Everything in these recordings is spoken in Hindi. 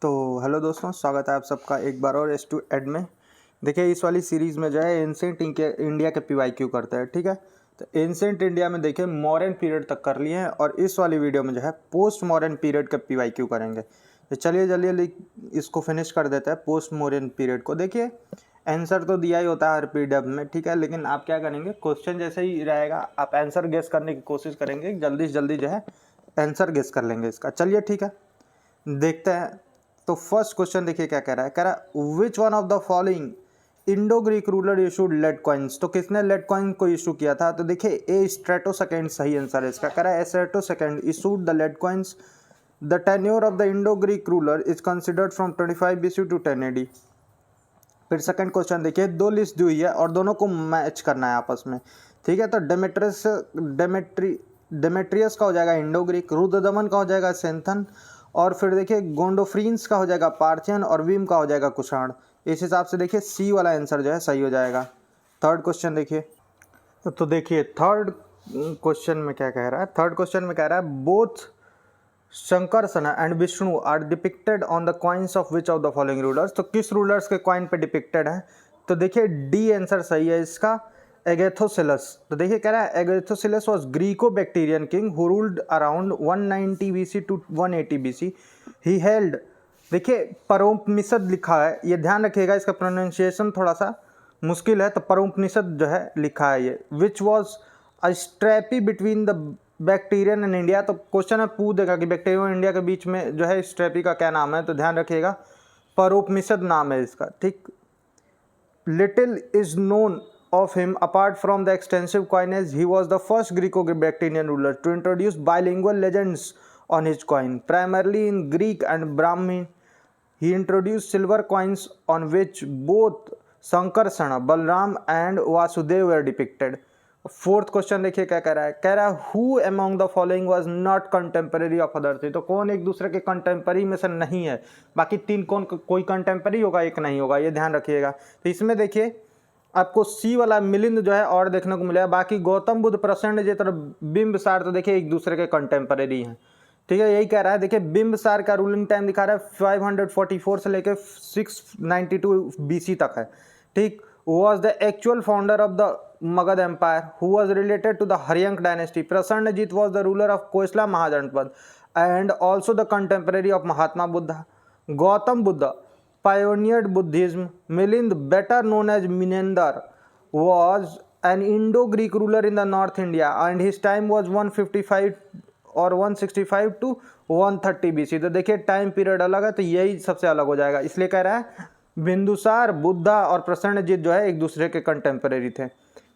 तो हेलो दोस्तों, स्वागत है आप सबका एक बार और S2 एड में। देखिए, इस वाली सीरीज़ में जो है एंसेंट इंडिया के PYQ करते हैं, ठीक है। तो एंसेंट इंडिया में देखिए मॉडर्न पीरियड तक कर लिए हैं और इस वाली वीडियो में जो है पोस्ट मॉडर्न पीरियड का PYQ करेंगे। तो चलिए जल्दी इसको फिनिश कर देते हैं पोस्ट मॉडर्न पीरियड को। देखिए, आंसर तो दिया ही होता है हर PDF में, ठीक है, लेकिन आप क्या करेंगे, क्वेश्चन जैसे ही रहेगा आप आंसर गेस करने की कोशिश करेंगे, जल्दी से जल्दी जो है आंसर गेस कर लेंगे इसका। चलिए ठीक है, देखते हैं। तो फर्स्ट क्वेश्चन देखिए क्या कह रहा है which one of the following Indo Greek ruler issued lead coins. तो किसने लेड कॉइन को इशू किया था? तो देखिए ए स्ट्रेटो सेकेंड सही आंसर है इसका। कह रहा है Strato second issued the lead coins. The tenure of the Indo Greek ruler is considered from 25 BC to 10 AD। फिर सेकंड क्वेश्चन देखिए, दो लिस्ट दी हुई है और दोनों को मैच करना है आपस में, ठीक है। तो डेमेट्रियस का हो जाएगा इंडो ग्रीक, रुद्रदमन का हो जाएगा सेंथन, और फिर देखिए गोंडोफ्रींस का हो जाएगा पार्थियन और वीम का हो जाएगा कुषाण। इस हिसाब से देखिए सी वाला आंसर जो है सही हो जाएगा। थर्ड क्वेश्चन देखिए, तो देखिए थर्ड क्वेश्चन में क्या कह रहा है। थर्ड क्वेश्चन में कह रहा है both Sankarshana and Vishnu are depicted on the coins of which of the following rulers. तो किस रूलर्स के कॉइन पे डिपिक्टेड है? तो देखिए डी आंसर सही है इसका, एगेथोसिलस। तो देखिए कह रहा है Agathocles was Greco Bactrian king who ruled around 190 BC to 180 BC। He held, देखिए परोपनिषद लिखा है, ये ध्यान रखिएगा, इसका प्रोनाउंसिएशन थोड़ा सा मुश्किल है। तो परोपनिषद जो है लिखा है ये, which was a strappy between the Bactrian and India. तो क्वेश्चन है पूछ देगा कि बैक्टीरिया और इंडिया के बीच में जो है स्ट्रैपी का क्या नाम है, तो ध्यान रखिएगा परोपनिषद नाम है इसका, ठीक। Little is known of him apart from the extensive coinage. He was the first Greco-Bactrian ruler to introduce bilingual legends on his coin, primarily in Greek and Brahmi. He introduced silver coins on which both Sankarsana, Balram and Vasudev were depicted. Fourth question देखिए क्या कह रहा है। कह रहा है who among the following was not contemporary of other three. तो कौन एक दूसरे के कंटेम्पररी में से नहीं है? बाकी तीन कौन, कोई कंटेम्पररी होगा, एक नहीं होगा, ये ध्यान रखिएगा। तो इसमें देखिए आपको सी वाला मिलिंद जो है और देखने को मिलेगा, बाकी गौतम बुद्ध, प्रसन्नजित और बिंबिसार तो देखिए एक दूसरे के कंटेम्पररी हैं, ठीक है। यही कह रहा है, देखिए बिंबिसार का रूलिंग टाइम दिखा रहा है 544 से लेकर 692 BC तक है, ठीक। Was the actual founder of the Magadha empire who was related to the Haryanka dynasty. Prasenajit was the ruler of Kosala Mahajanapada and also the contemporary of Mahatma Buddha. Gautama Buddha pioneered Buddhism. Milind, better known as Minendar, was an Indo-Greek ruler in the North India and his time was 155 और 165 to 130 BC। तो देखिए टाइम पीरियड अलग है, तो यही सबसे अलग हो जाएगा, इसलिए कह रहा है बिंदुसार, बुद्धा और प्रसन्नजित जो है एक दूसरे के कंटेम्पररी थे।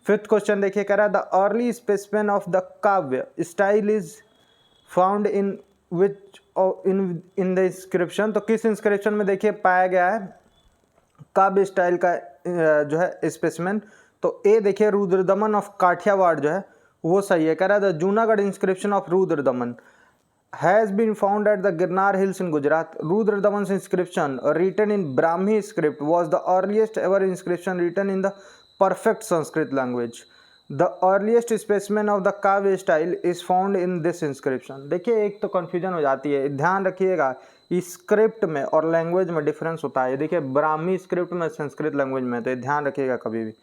फिफ्थ क्वेश्चन देखिए कह रहा है the early specimen of the kavya style is found in which in the inscription. तो किस इंस्क्रिप्शन में देखिए पाया गया है काव्य स्टाइल का जो है स्पेसिमेन? तो ए देखिए रुद्रदमन ऑफ काठियावाड़ जो है वो सही है। कह रहा है the Junagadh inscription of Rudradaman has been found at the Girnar hills in Gujarat. Rudradaman inscription written in Brahmi script was the earliest ever inscription written in the perfect Sanskrit language. The earliest specimen of the Kavya style is found in this inscription. देखिए एक तो कंफ्यूजन हो जाती है, ध्यान रखिएगा स्क्रिप्ट में और लैंग्वेज में डिफरेंस होता है। देखिए ब्राह्मी स्क्रिप्ट में, संस्कृत लैंग्वेज में, तो ध्यान रखिएगा कभी भी।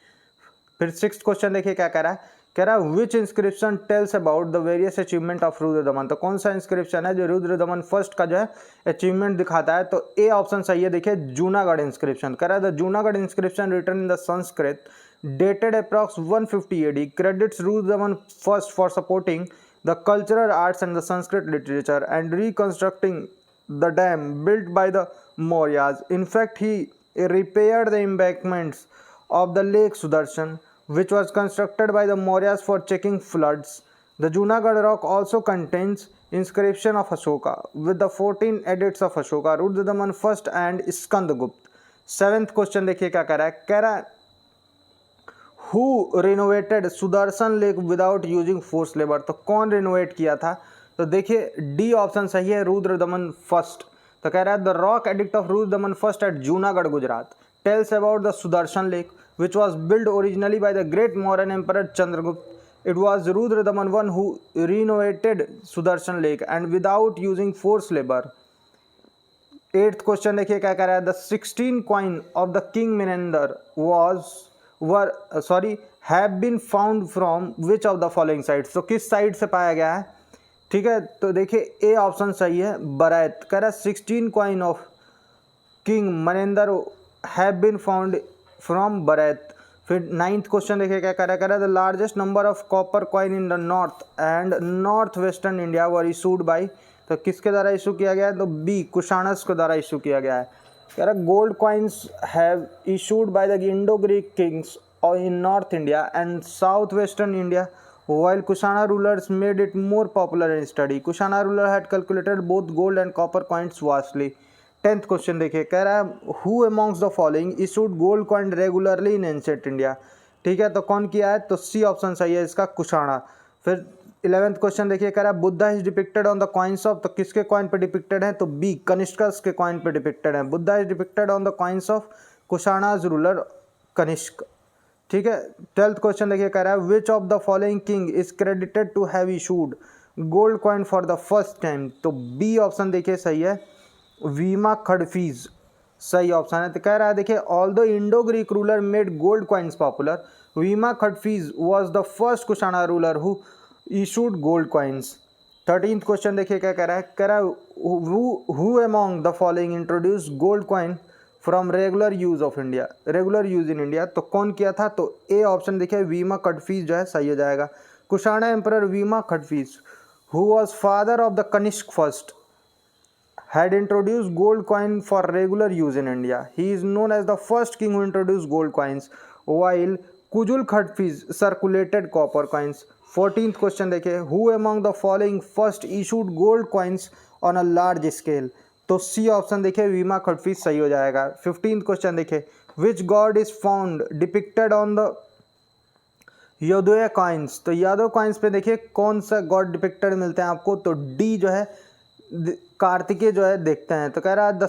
फिर सिक्स्थ क्वेश्चन देखिए क्या कह रहा है। कह रहा है विच inscription tales about the various achievement of Rudradaman. तो कौन सा इंस्क्रिप्शन है जो रुद्रदमन फर्स्ट का जो है अचीवमेंट दिखाता है? तो ए ऑप्शन सही है, देखिए जूनागढ़ इंस्क्रिप्शन। कह रहा है the Junagadh inscription written in the Sanskrit dated approx 150 AD credits Rudraman first for supporting the cultural arts and the Sanskrit literature and reconstructing the dam built by the Mauryas. In fact, he repaired the embankments of the Lake Sudarshan, which was constructed by the Mauryas for checking floods. The Junagadh rock also contains inscription of Ashoka with the 14 edicts of Ashoka, Rudradaman first and Skandagupta. Seventh question देखिए क्या कह रहा है। कह रहा है Who renovated Sudarshan lake without using force labour. तो कौन रिनोवेट किया था? तो देखिए डी ऑप्शन सही है, रुद्रदमन फर्स्ट। तो कह रहा है the rock edict of Rudradaman first at Junagadh Gujarat tells about the Sudarshan lake which was build originally by the great Mauryan emperor Chandragupta. It was Rudradaman one who renovated Sudarshan lake and without using force labour. 8th question देखिए क्या कह रहा है, the 16 coin of the king Menander have been found from which of the following sites, तो किस साइट से पाया गया है। ठीक है, तो देखिए ए ऑप्शन सही है, बरैत। कह रहा है 16 coin of king Menander have been found from Bairat. फिर 9th क्वेश्चन देखिए क्या कह रहा है, the largest number of copper coin in the north and north western India were issued by, तो किसके द्वारा इशू किया गया है, तो बी कुशाणस के द्वारा इशू किया गया है। कह रहा है gold coins have issued by the Indo Greek kings in north India and south western India while Kushana rulers made it more popular in study. Kushana ruler had calculated both gold and copper coins vastly. 10th question देखिए कह रहा है who amongst the following issued gold coin regularly in ancient India. ठीक है, तो कौन किया है, तो सी ऑप्शन सही है इसका, कुशाणा। फिर 11th क्वेश्चन देखिए कह रहा है Buddha is depicted on the coins of, तो किसके कॉइन पे डिपिक्टेड है, तो बी कनिष्कस के कॉइन पे डिपिक्टेड है। Buddha is depicted on the coins of Kushanas ruler Kanishka. ठीक है, 12th क्वेश्चन देखिए कह रहा है which of the following king is credited to have issued gold coin for the first time, तो बी ऑप्शन देखिए सही है, वीमा खडफीज सही ऑप्शन है। तो कह रहा है देखिए all the Indo Greek ruler made gold coins popular, Vima Kadphises was the first Kushana ruler who issued gold coins. 13th question देखिए क्या कह रहा है, कह रहा है who among the following introduce gold coin from regular use of India, regular use in India, तो कौन किया था, तो ए ऑप्शन देखिए वीमा खडफीज जो है सही हो जाएगा। Kushana emperor Vima Kadphises who was father of the Kanishka first had introduced gold coin for regular use in India. He is known as the first king who introduced gold coins, while Kujul Khadfiz circulated copper coins. 14th question देखिए who among the following first issued gold coins on a large scale, तो सी ऑप्शन देखिए वीमा खडफीज सही हो जाएगा। 15th क्वेश्चन देखिए which god is found depicted on the Yadava coins, तो यादव कॉइन्स पे देखिए कौन सा गॉड डिपिक्टेड मिलते हैं आपको, तो डी जो है कार्तिकेय जो है देखते हैं। तो कह रहा है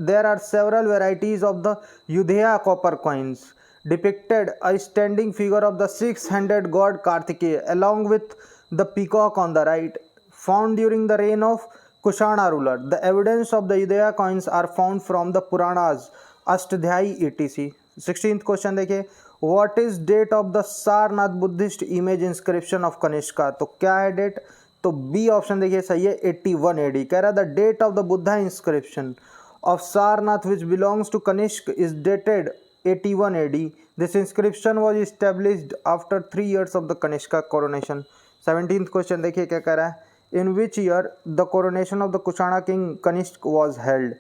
there are several varieties of the Yaudheya copper coins depicted a standing figure of the 600 god Kartikeya along with the peacock on the right found during the reign of Kushana ruler. The evidence of the Yaudheya coins are found from the Puranas Ashtadhyayi etc। 16th question देखिए what is date of the Sarnath Buddhist image inscription of Kanishka, तो क्या है डेट, तो बी ऑप्शन देखिए सही है 81 AD। कह रहा है the date of the Buddha inscription of Sarnath which belongs to Kanishka is dated 81 AD। This inscription was established after 3 years of the Kanishka coronation. 17th question देखिए क्या कह रहा है in which year the coronation of the Kushana king Kanishka was held,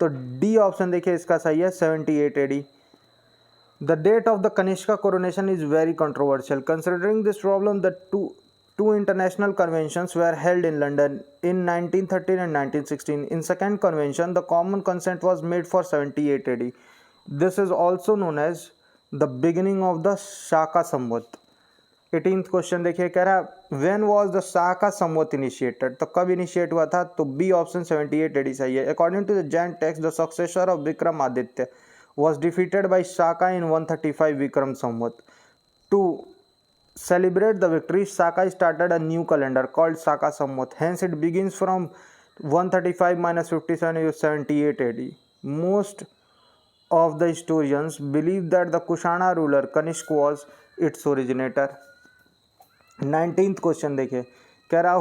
तो डी ऑप्शन देखिए इसका सही है 78 AD। The date of the Kanishka coronation is very controversial. Considering this problem, the two international conventions were held in London in 1913 and 1916. In second convention, the common consent was made for 78 AD. This is also known as the beginning of the Shaka Samvat. 18th question देखिए कह रहा है when was the Shaka Samvat initiated, तो कब इनिशिएट हुआ था, तो बी ऑप्शन 78 AD सही है। According to the Jain text, the successor of Vikramaditya was defeated by Shaka in 135 Vikram Samvat. To celebrate the victory, Shaka started a new calendar called Shaka Samvat. Hence, it begins from 135 minus 57 is 78 AD. Most of the historians believe that the Kushana ruler Kanishk was its originator. 19th question देखिए कह रहा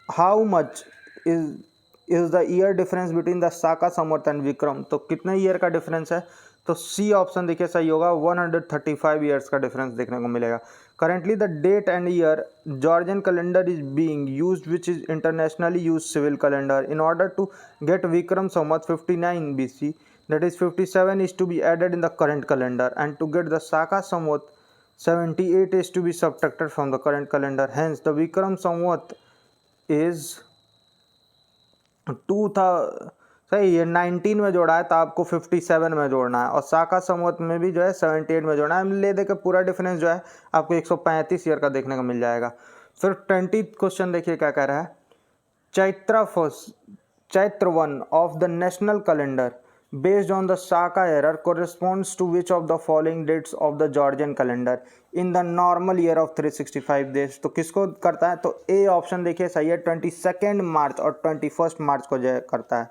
how much is the year difference between the Shaka Samarth and Vikram, तो कितने ईयर का डिफरेंस है, तो सी ऑप्शन देखिए सही होगा 135 ईयर्स का डिफरेंस देखने को मिलेगा। Currently the date and year Georgian calendar is being used which is internationally use civil calendar in order to get Vikram Samvat 59 BC, that is 57 is to be added in the current calendar, and to get the Shaka Samvat 78 is to be subtracted from the current calendar. Hence the Vikram Samvat is 2000 सही ये 19 में जोड़ा है तो आपको 57 में जोड़ना है, और शाका संवत में भी जो है 78 में जोड़ना है। ले दे के पूरा डिफरेंस जो है आपको 135 ईयर का देखने को मिल जाएगा। फिर 20th क्वेश्चन देखिए क्या कह रहा है Chaitra 1 of the national calendar based on the Shaka era corresponds to which of the following dates of the Georgian calendar in the normal year of 365 days, तो किसको करता है, तो ए ऑप्शन देखिए सही है 22 मार्च और 21 मार्च को जो करता है।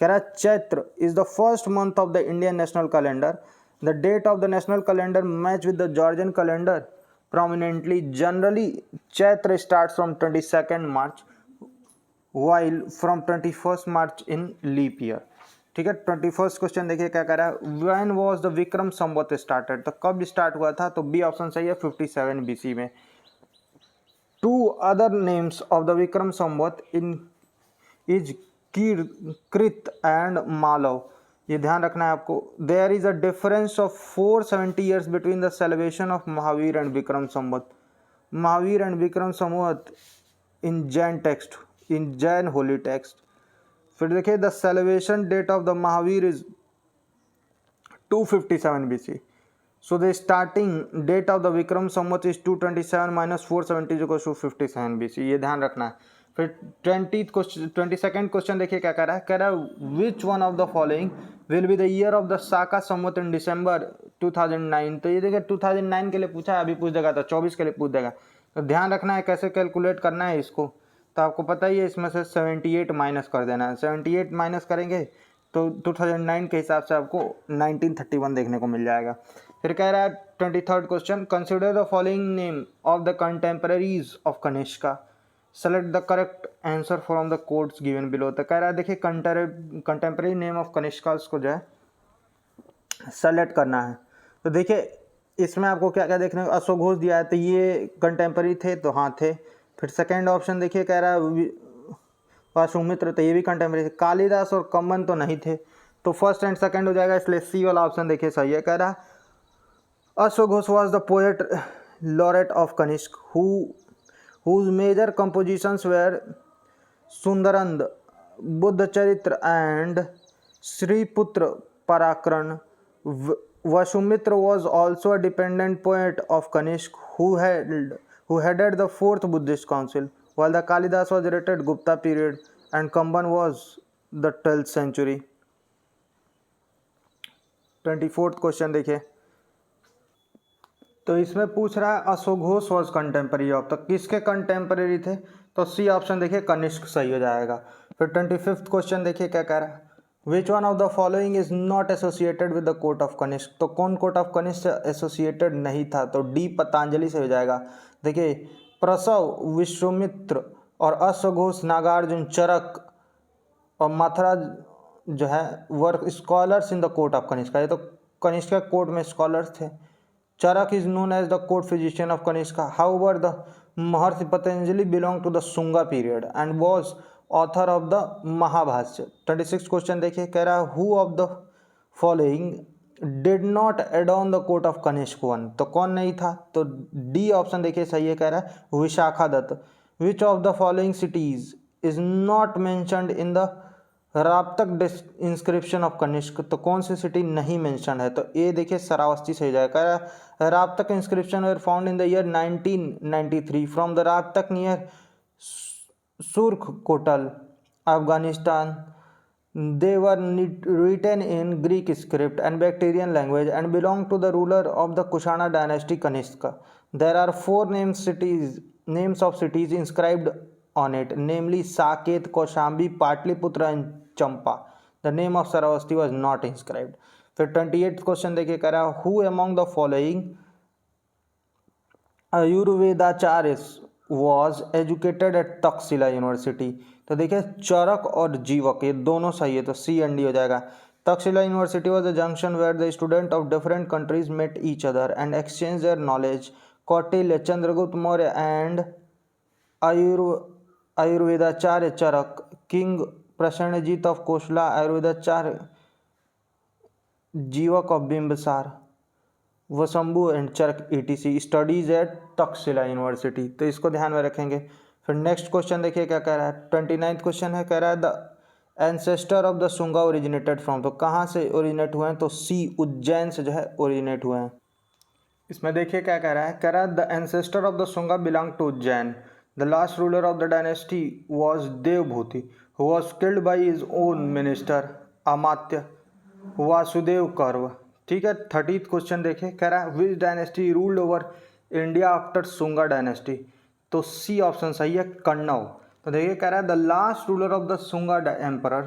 कह रहा है Chaitra is the first month of the Indian national calendar, the date of the national calendar match with the Georgian calendar prominently. Generally Chaitra starts from 22nd March while from 21st March in leap year. ठीक है, 21st क्वेश्चन देखिए क्या कह रहा है, when was the Vikram Samvat started, तो कब स्टार्ट हुआ था, तो बी ऑप्शन सही है 57 BC में. Two other names of the Vikram Samvat in is Krit and Malav, ये ध्यान रखना है आपको. There is a difference of 470 years between the celebration of Mahavir and Vikram Samvat. Mahavir and Vikram Samvat in Jain text, in Jain holy text. फिर देखिए the celebration date of the Mahavir is 257 BC. So the starting date of the Vikram Samvat is 227 minus 470 equals to 57 BC, ये ध्यान रखना है. फिर 22nd क्वेश्चन देखिए क्या कह रहा है, कह रहा है which one of the following will be the year of the Saka Samvat in December 2009. तो ये देखिए 2009 के लिए पूछा है, अभी पूछ देगा तो 24 के लिए पूछ देगा. तो ध्यान रखना है कैसे कैलकुलेट करना है इसको, तो आपको पता ही है इसमें से 78 माइनस कर देना है. 78 माइनस करेंगे तो 2009 के हिसाब से आपको 1931 देखने को मिल जाएगा. फिर कह रहा है 23rd question, consider the following name of the contemporaries of Kanishka, select the correct answer from the codes given below. तो कह रहा है देखिए कंटेम्पररी नेम ऑफ कनिष्का को जो है सेलेक्ट करना है. तो देखिए इसमें आपको क्या क्या देखने को, अशोक घोष दिया है तो ये कंटेम्पररी थे, तो हाँ थे. फिर सेकेंड ऑप्शन देखिए कह रहा है वासुमित्र, तो ये भी कंटेम्पररी थे. कालिदास और कम्बन तो नहीं थे, तो फर्स्ट एंड सेकेंड हो जाएगा, इसलिए सी वाला ऑप्शन देखिए सही है. कह रहा Ashok Ghosh was the poet laureate of Kanishka whose major compositions were Sundarand, Buddhacharitra and Sriputra Parakran. Vashumitra was also a dependent poet of Kanishk who headed the 4th Buddhist Council, while the Kalidas was dated Gupta period and Kamban was the 12th century. 24th question देखिए, तो इसमें पूछ रहा है Ashok Ghosh was contemporary of, तो किसके कंटेम्पररी थे, तो सी ऑप्शन देखिए कनिष्क सही हो जाएगा. फिर 25th क्वेश्चन देखिए क्या कह रहा है, which one of the following is not associated with the court of Kanishka, तो कौन कोर्ट ऑफ कनिष्क से एसोसिएटेड नहीं था, तो डी पतंजलि से हो जाएगा. देखिए प्रसव विश्वामित्र और अशोक घोष नागार्जुन चरक और मथुरा जो है work scholars in the court of Kanishka, ये तो कनिष्का कोर्ट में स्कॉलर्स थे. Charak is known as the court physician of Kanishka. However, the Maharshi Patanjali belonged to the Sunga period and was author of the Mahabhashya. 26th question देखिए कह रहा है who of the following did not adorn the court of Kanishk one, तो कौन नहीं था, तो डी ऑप्शन देखिए सही है. कह रहा है Vishakha Datta. Which of the following cities is not mentioned in the Rabatak inscription of Kanishka, तो कौन सी सिटी नहीं मेंशन है, तो ये देखिए श्रावस्ती से हो जाएगा. Rabatak inscription were found in the year 1993 from the Rabatak near Surkh Kotal Afghanistan. They were written in Greek script and Bactrian language and belong to the ruler of the Kushana dynasty Kanishka. There are 4 names of cities inscribed on it, namely Saket, Kaushambi, Patliputra and Champa. The name of Saravasti was not inscribed. फिर 28th क्वेश्चन देखिए कह रहा है who among the following Ayurvedacharya was educated at Taxila University. तो देखिए चरक और जीवक ये दोनों सही है, तो सी एंड डी हो जाएगा. Taxila University was a junction where the students of different countries met each other and exchanged their knowledge. Kautilya, Chandragupta Maurya and Ayurvedacharya Charak, king Prasenajit of Kosala, Ayurvedacharya Jivaka of Bimbisara, Vasubandhu and Charak ETC studies at Takshashila university, तो इसको ध्यान में रखेंगे. फिर नेक्स्ट क्वेश्चन देखिए क्या कह रहा है, 29th क्वेश्चन है, कह रहा है the ancestor of the Sunga originated from, तो कहाँ से ओरिजिनेट हुए हैं, तो सी उज्जैन से जो है ओरिजिनेट हुए हैं. इसमें देखिए क्या कह रहा है, कह रहा है the ancestor of the Sunga belong to Ujjain. The last ruler of the dynasty was Devbhuti, who was killed by his own minister Amatya Vasudev Karva. ठीक है. 30th क्वेश्चन देखिए कह रहा है which dynasty ruled over India after Sunga dynasty, तो सी ऑप्शन सही है कन्नव. तो देखिए कह रहा है the last ruler of the Sunga emperor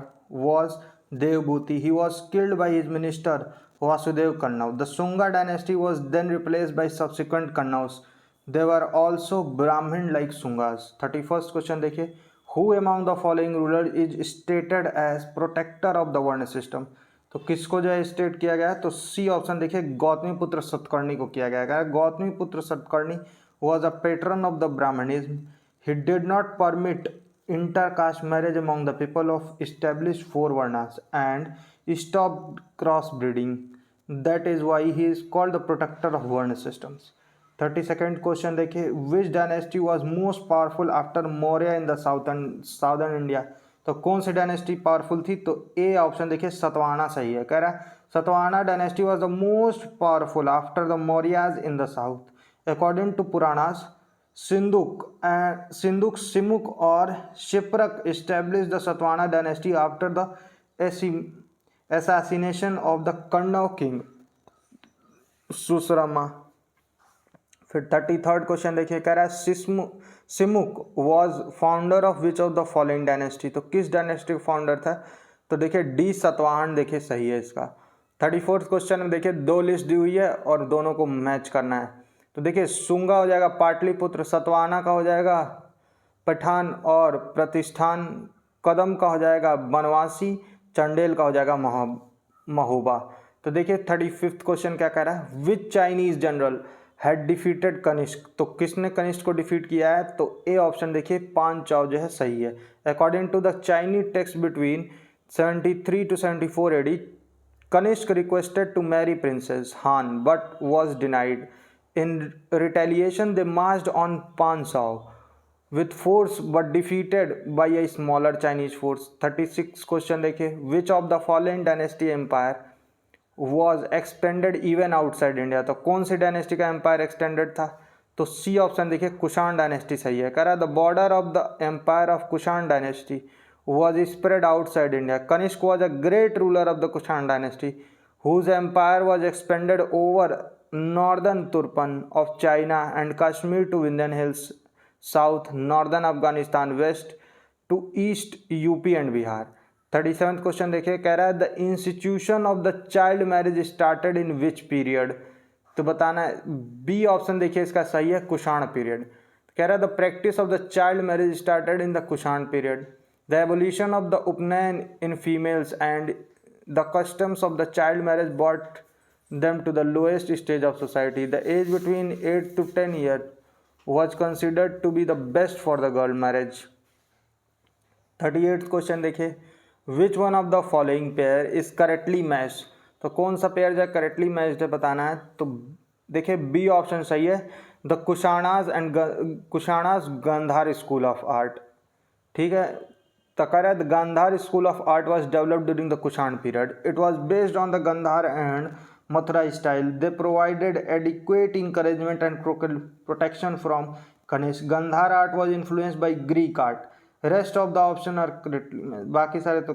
was Devbhuti. He was killed by his minister Vasudev Kannau. The Sunga dynasty was then replaced by subsequent Kannaus. They were also Brahmin like Sungas. 31st question देखिए, who among the following rulers is stated as protector of the वर्ण system? तो किसको जो है स्टेट किया गया है? तो सी ऑप्शन देखिए, गौतमीपुत्र सतकर्णी को किया गया है। Gautamiputra Satakarni was a patron of the Brahmanism. He did not permit intercaste marriage among the people of established four varnas and stopped crossbreeding. That is why he is called the protector of varna systems. 32nd question देखिए, which dynasty was most powerful after Maurya in the southern India? तो कौन सी डायनेस्टी पावरफुल थी? तो ए ऑप्शन देखिए, सतवाहना सही है। कह रहा है Satavahana dynasty was the most powerful after the Mauryas in the south according to Puranas. Sindhuka Simuka और Shipraka establish the Satavahana dynasty after the assassination of the Kannau king Susharma. फिर 33rd क्वेश्चन देखिए, कह रहा है Simuka was founder of which of the following dynasty? तो किस डायनेस्टी का फाउंडर था? तो देखिए डी सतवाहन देखिए सही है इसका। 34th क्वेश्चन में देखिए दो लिस्ट दी हुई है और दोनों को मैच करना है। तो देखिए सुंगा हो जाएगा पाटलिपुत्र, सतवाहना का हो जाएगा पठान और प्रतिष्ठान, कदम का हो जाएगा बनवासी, चंडेल का हो जाएगा महोबा। तो देखिए 35th क्वेश्चन क्या कह रहा है, which Chinese general had defeated Kanishka? तो किसने कनिष्क को डिफीट किया है? तो ए ऑप्शन देखिए पान चाओ जो है सही है। According to the Chinese text between 73 to 74 AD, Kanishka requested to marry princess Han but was denied. In retaliation, they marched on Pansao with force but defeated by a smaller Chinese force. 36th question देखिए, which of the following dynasty empire was extended even outside India? तो कौन सी डायनेस्टी का एम्पायर एक्सटेंडेड था? तो सी ऑप्शन देखिए कुषाण डायनेस्टी सही है। कह रहा है the border of the empire of Kushan dynasty was spread outside India. Kanishk was a great ruler of the Kushan dynasty whose empire was expanded over northern Turpan of China and Kashmir to Vindhyan Hills, south northern Afghanistan, west to east UP and Bihar. 37th question देखिए, कह रहा है the institution of the child marriage started in which period? तो बताना है, बी ऑप्शन देखिए इसका सही है कुषाण पीरियड। कह रहा है the practice of the child marriage started in the Kushan period. The evolution of the upanayana in females and the customs of the child marriage brought them to the lowest stage of society. The age between 8 to 10 years was considered to be the best for the girl marriage. 38th question देखिए, which one of the following pair is correctly matched? तो कौन सा पेयर जो करेक्टली मैच्ड है बताना है। तो देखिए बी ऑप्शन सही है, the Kushanas Gandhara school of art. ठीक है, Takara, the Gandhar School of Art was developed during the Kushan period. It was based on the Gandhar and Mathura style. They provided adequate encouragement and protection from Kanishk. Gandhar art was influenced by Greek art. Rest of the option are correctly matched. बाकी सारे तो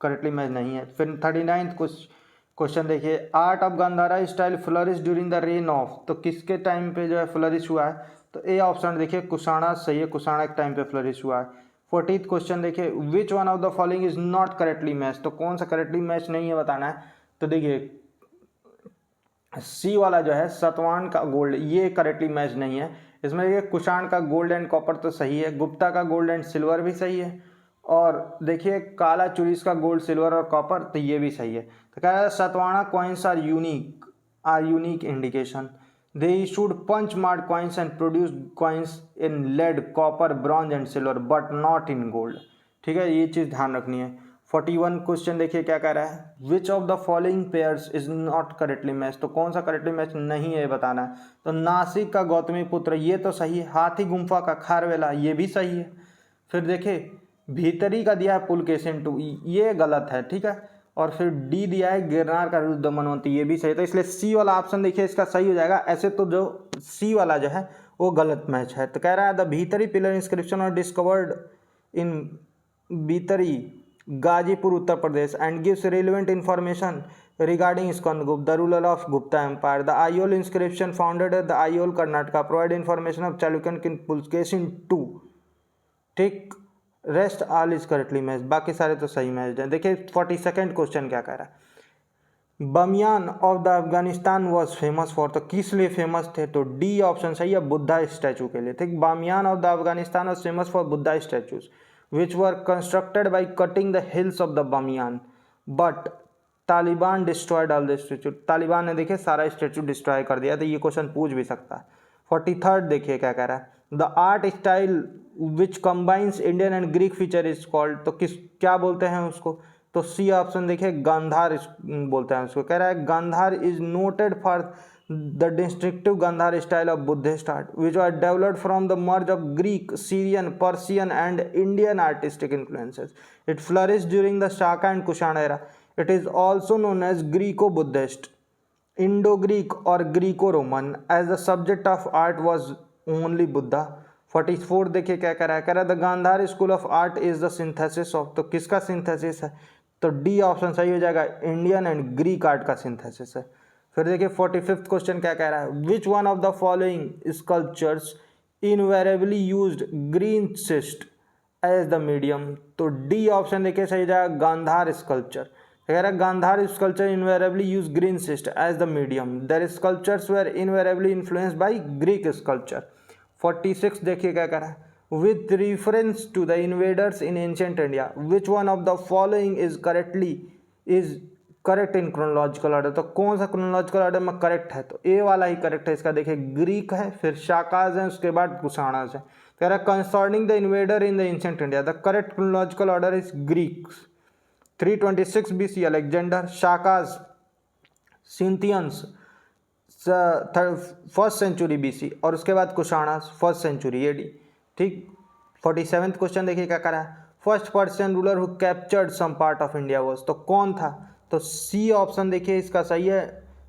correctly match नहीं है। फिर 39th क्वेश्चन देखिए, art of Gandhara style flourish during the reign of? तो किसके टाइम पे जो है फ्लरिश हुआ है? तो ए ऑप्शन देखिए कुषाणा सही है, कुषाणा के टाइम पे फ्लरिश हुआ है। 40th क्वेश्चन देखिए, which one of the following is not correctly match? तो कौन सा करेक्टली मैच नहीं है बताना है। तो देखिए सी वाला जो है सतवाहन का गोल्ड, ये करेक्टली मैच नहीं है। इसमें देखिए कुषाण का गोल्ड एंड कॉपर तो सही है, गुप्ता का गोल्ड एंड सिल्वर भी सही है, और देखिए काला चुरीस का गोल्ड सिल्वर और कॉपर तो ये भी सही है। तो कह रहा है Satavahana coins are unique indication. They issued punch marked coins and produced coins in lead, copper, bronze and silver, but not in gold. ठीक है, ये चीज़ ध्यान रखनी है। 41 क्वेश्चन देखिए क्या कह रहा है, which of the following pairs is not correctly match? तो कौन सा करेक्टली मैच नहीं है बताना है। तो नासिक का गौतमी पुत्र ये तो सही है, हाथी गुम्फा का खारवेला ये भी सही है। फिर देखिए भीतरी का दिया है पुलकेशिन टू, ये गलत है। ठीक है, और फिर डी दिया है गिरनार का रुद्र मनवंती, ये भी सही। तो इसलिए सी वाला ऑप्शन देखिए इसका सही हो जाएगा। ऐसे तो जो सी वाला जो है वो गलत मैच है। तो कह रहा है द भीतरी पिलर इंस्क्रिप्शन और discovered in Bhitari Ghazipur Uttar Pradesh and gives relevant information regarding Skandagupta the ruler of Gupta empire. The Aihole inscription founded the Aihole Karnataka provide information of Chalukyan king Pulakeshin two. ठीक, rest all is correctly match, बाकी सारे तो सही मैच हैं। देखिए 42nd क्वेश्चन क्या कह रहा है, Bamiyan of the Afghanistan was famous for, तो किस लिए फेमस थे, तो डी ऑप्शन सही है, बुद्धा स्टैचू के लिए। ठीक, Bamiyan of the Afghanistan was famous for Buddha statues which were constructed by cutting the hills of the Bamiyan, but Taliban destroyed all the statue, Taliban ने देखिए सारा स्टैचू डिस्ट्रॉय कर दिया। तो ये क्वेश्चन पूछ भी सकता है। 43rd देखिए क्या कह रहा है, the art style which combines Indian and Greek feature is called, तो किस क्या बोलते हैं उसको, तो सी ऑप्शन देखिए गांधार बोलते हैं उसको। कह रहा है Gandhara is noted for the distinctive Gandhara style of Buddhist art which are developed from the merge of Greek, Syrian, Persian and Indian artistic influences. It flourish during the Shaka and Kushan era. It is also known as Greco Buddhist, Indo Greek और Greco Roman, as the subject of art was only Buddha. 44 देखिए क्या कह रहा है, the Gandhara school of art is the synthesis of, तो किसका सिंथेसिस है, तो डी ऑप्शन सही हो जाएगा, इंडियन एंड ग्रीक आर्ट का सिंथेसिस है। फिर देखिए 45th क्वेश्चन क्या कह रहा है, which one of the following sculptures invariably used green schist as the medium, तो डी ऑप्शन देखिए सही हो जाएगा, गांधार स्कल्पचर। कह रहा है Gandhara sculpture invariably use green schist as the medium, their sculptures were invariably influenced by Greek sculpture. 46 देखिए क्या कह रहा है, with reference to the invaders in ancient India, which one of the following is correct in chronological order, तो कौन सा chronological order में करेक्ट है, तो ए वाला ही करेक्ट है इसका। देखिए ग्रीक है, फिर शाकाज है, उसके बाद कुषाणाज है। कह रहा है concerning the invader in the ancient India, the correct chronological order is Greeks. 326 BC Alexander, Shakas Scythians 1st century BC, और उसके बाद कुषाणाज 1st सेंचुरी AD। ठीक, 47th क्वेश्चन देखिए क्या करा है, first Persian ruler who captured some part of India was, तो कौन था, तो सी ऑप्शन देखिए इसका सही है,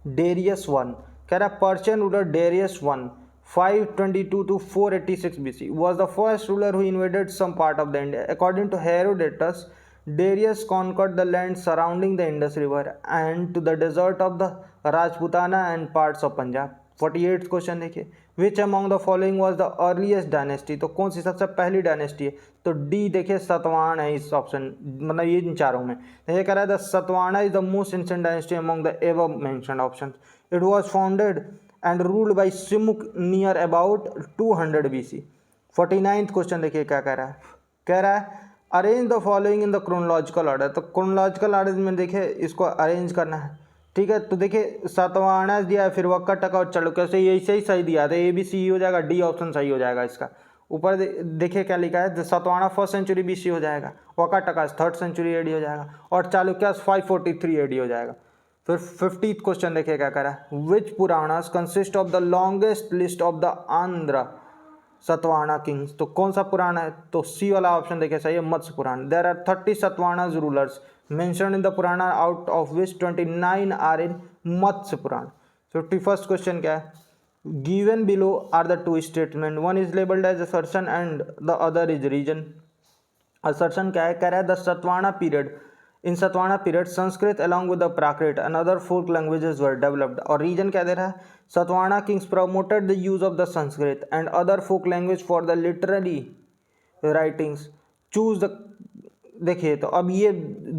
डेरियस 1। कह रहा है Persian ruler Darius 1 522 to 486 BC was the first ruler who invaded some part of the India. According to Herodotus, Darius conquered the land surrounding the Indus River and to the desert of the Rajputana and parts of Punjab. 48th question देखिए, which among the following was the earliest dynasty, तो कौन सी सबसे पहली डायनेस्टी है, तो डी देखिए सतवाहन है इस ऑप्शन, मतलब ये इन चारों में। ये कह रहा है the Satavahana is the most ancient dynasty among the above mentioned option. It was founded and ruled by Simuk near about 200 BC। 49th question देखिए क्या कह रहा है, arrange the following in the chronological order, तो क्रोनोलॉजिकल ऑर्डर में देखिए इसको अरेंज करना है। ठीक है, तो देखिए सातवाहना दिया है, फिर वक्का टका और चालुक्य से यही सही दिया था, ए बी सी हो जाएगा, डी ऑप्शन सही हो जाएगा इसका। ऊपर देखिए क्या लिखा है, सातवाहना 1st सेंचुरी BC हो जाएगा, वक्का टका 3rd सेंचुरी AD हो जाएगा, और चालुक्य 543 AD हो जाएगा। फिर 50th क्वेश्चन देखिए क्या करा है, which Puranas consist of the longest list of the Andhra Satavahana kings, तो कौन सा पुराण है, तो सी वाला ऑप्शन देखिए सही है, Matsya Purana. There are 30 Satavahanas rulers mentioned in the Purana, out of which 29 are in Matsya Purana. 51st question क्या है, given below are the two statements, one is labeled as assertion and the other is region. assertion क्या है, कह रहा है the Satvana period, in Satvana period Sanskrit along with the Prakrit and other folk languages were developed, और region क्या दे रहा है, Satvana kings promoted the use of the Sanskrit and other folk language for the literary writings. choose the, देखिए तो अब ये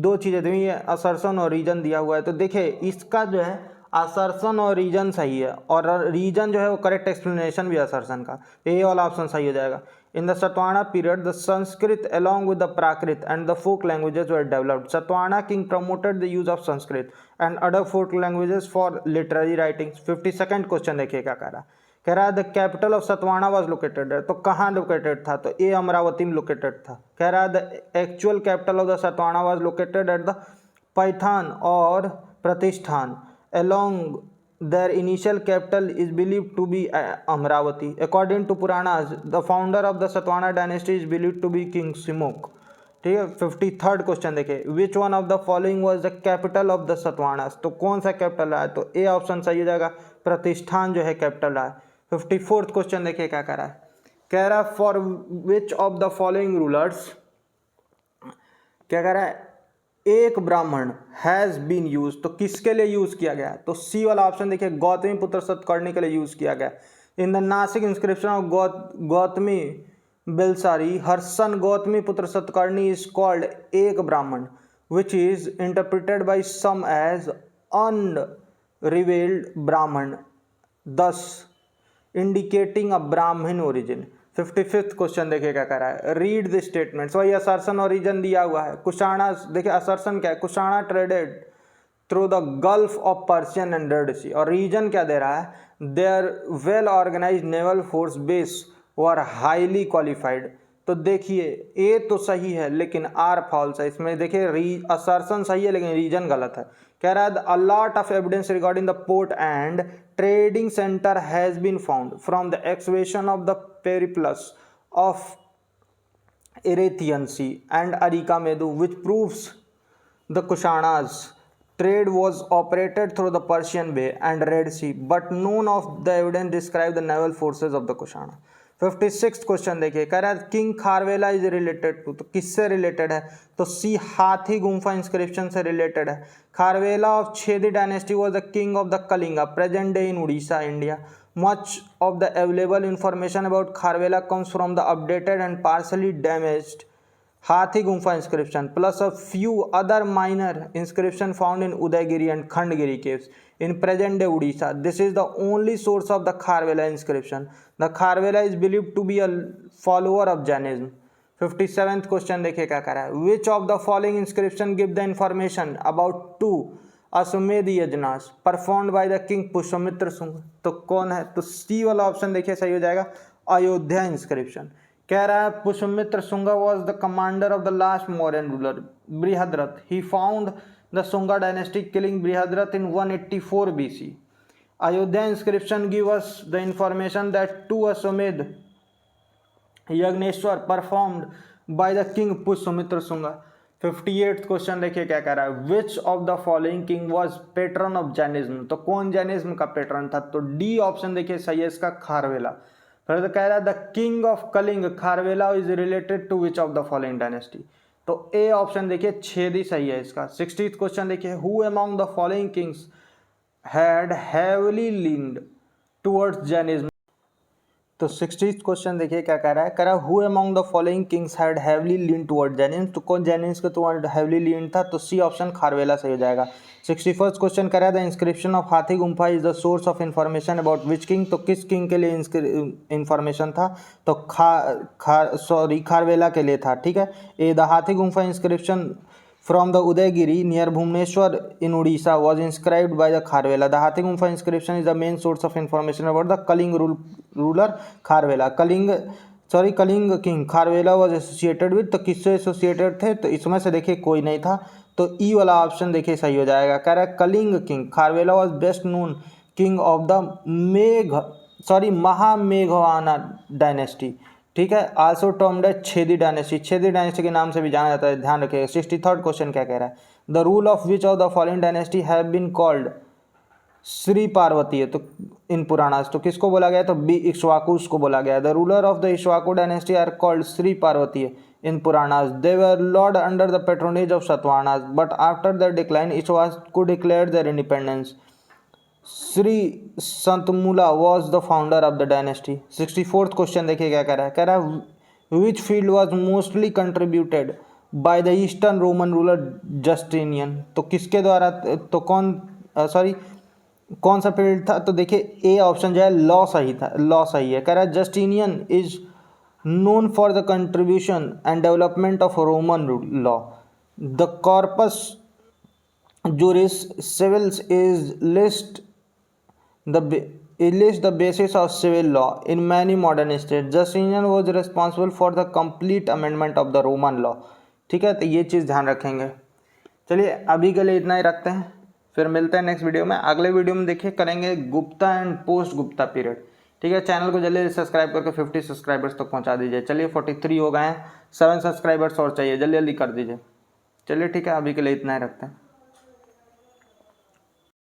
दो चीज़ें दी, ये असर्सन और रीजन दिया हुआ है, तो देखिए इसका जो है असर्सन और रीजन सही है, और रीजन जो है वो करेक्ट एक्सप्लेनेशन भी असर्सन का, ये वाला ऑप्शन सही हो जाएगा। In the Satavahana period the Sanskrit along with the Prakrit and the folk languages were developed. Satavahana king promoted the use of Sanskrit and other folk languages for literary writings. 52nd question देखिए क्या कह रहा है the capital of Satavahana was located, तो कहाँ लोकेटेड था, तो ए अमरावती में लोकेटेड था। कह रहा है the actual capital of the Satavahana was located at the Paithan और प्रतिष्ठान along their initial capital is believed to be Amravati. According to Puranas, the founder of the Satvana dynasty is believed to be King Simok. ठीक है, 53rd क्वेश्चन देखिए, which one of the following was the capital of the Satavahanas, तो कौन सा कैपिटल है, तो ए ऑप्शन सही हो जाएगा, प्रतिष्ठान जो है कैपिटल है। 54th क्वेश्चन देखिए क्या कह रहा है, कह रहा है for which of the following rulers, क्या कह रहा है, एक ब्राह्मण हैज़ बीन यूज, तो किसके लिए यूज किया गया, तो सी वाला ऑप्शन देखिए, गौतमी पुत्र सतकर्णी के लिए यूज किया गया। In the Nashik inscription of Gautami Balashri, her son Gautamiputra Satakarni is called Eka Brahmana which is interpreted by some as unrivalled Brahmana thus indicating अ ब्राह्मण ओरिजिन। 55th क्वेश्चन देखिए क्या कह रहा है, रीड द स्टेटमेंट्स। वही असर्शन और रीजन दिया हुआ है। कुशाणा, देखिए असर्शन क्या है, Kushana traded through the gulf of Persian and red sea, और रीजन क्या दे रहा है, there well organize naval force base were highly qualified. तो देखिए ए तो सही है लेकिन आर फॉल्स है। इसमें देखिए असर्शन सही है लेकिन रीजन गलत है। कह रहा है a lot of evidence regarding the port and trading centre has been found from the excavation of the Periplus of Erythraean sea and Arikamedu which proves the Kushanas trade was operated through the Persian Bay and Red Sea, but none of the evidence describe the naval forces of the Kushana। 56th question देखिए, कह रहा है king Kharavela is related to, तो किससे रिलेटेड है, तो सी हाथी गुम्फा इंस्क्रिप्शन से रिलेटेड है। Kharavela of Chhedi dynasty was the king of the Kalinga present day in Orissa India. Much of the available information about Kharavela comes from the updated and partially damaged Hathi Gumpha inscription plus a few other minor inscription found in Udaygiri and Khandgiri caves in present day Odisha. This is the only source of the Kharvela inscription. The Kharvela is believed to be a follower of Jainism। 57th question देखिए क्या कह रहा है, which of the following inscription give the information about two Ashvamedha yajnas performed by the king Pushyamitra Shunga. तो कौन है, तो सी वाला ऑप्शन देखिए सही हो जाएगा, अयोध्या इंस्क्रिप्शन। कह रहा है Pushyamitra Shunga was the commander of the last Mauryan ruler Brihadratha. He found the Shunga dynasty killing Brihadratha in 184 BC। Ayodhya inscription give us the information that two Ashvamedha यज्ञेश्वर performed by the king Pushyamitra Shunga. 58th question देखिए क्या कह रहा है, which of the following king was patron of Jainism. तो कौन जैनिज्म का पेट्रन था, तो डी ऑप्शन देखिए सही है इसका, खारवेला। फिर तो कह रहा है the king of Kalinga Kharavela is related to which of the following dynasty. तो ए ऑप्शन देखिए छेदी सही है इसका। 60th क्वेश्चन देखिए, who among the following Kings had heavily leaned towards Jainism. तो 60th क्वेश्चन देखिए क्या कह रहा है, कह रहा है who among the following Kings had heavily lean toward Jainism. तो कौन जैनिज्म के टुवर्ड हैवीली लीन था, तो सी ऑप्शन खारवेला सही हो जाएगा। 61st क्वेश्चन कह रहा है the inscription of Hathi Gumpha is the source of information about which king. तो किस किंग के लिए इंफॉर्मेशन था, तो खारवेला के लिए था, ठीक है। ए द हाथी Gumpha inscription from the Udaygiri near Bhubaneswar in Odisha was inscribed by the Kharvela। The Hathi Gumpha inscription is the main source of information about the Kaling ruler Kharvela। Kalinga king Kharavela was associated with, तो किससे एसोसिएटेड थे, तो इसमें से देखिए कोई नहीं था, तो ई वाला ऑप्शन देखिए सही हो जाएगा। कह रहा है Kalinga king Kharavela was best known king of the महामेघवाना डायनेस्टी, ठीक है। आल्सो टर्म्ड है छेदी डायनेस्टी, छेदी डायनेस्टी के नाम से भी जाना जाता है, ध्यान रखिएगा। 63rd क्वेश्चन क्या कह रहा है, the rule of which of the following dynasty have been called Shri Parvati है। तो इन पुराणास तो किसको बोला गया, तो बी इक्ष्वाकुस को बोला गया। The ruler of the Ikshvaku dynasty are called Shri Parvati in Puranas. They were lord under the patronage of Satavahanas, but after the decline Ikshvaku declared their independence. Shri Santamula was the founder of the dynasty. 64th question देखिए क्या कह रहा है, कह रहा है which field was mostly contributed by the Eastern Roman ruler Justinian. तो किसके द्वारा, तो कौन सा फील्ड था, तो देखिए ए ऑप्शन जो है लॉ सही था, लॉ सही है। कह रहा है Justinian is known for the contribution and development of Roman law. The Corpus Juris Civilis is list the basis of civil law in many modern states। Justinian was responsible for the complete amendment of the Roman law। ठीक है, तो ये चीज़ ध्यान रखेंगे। चलिए अभी के लिए इतना ही रखते हैं, फिर मिलते हैं नेक्स्ट वीडियो में। अगले वीडियो में देखिए करेंगे Gupta and post Gupta period. ठीक है, चैनल को जल्दी सब्सक्राइब करके 50 सब्सक्राइबर्स तक पहुंचा दीजिए। चलिए 43 हो गए हैं, 7 सब्सक्राइबर्स और चाहिए, जल्दी जल्दी कर दीजिए। चलिए ठीक है, अभी के लिए इतना ही रखते हैं।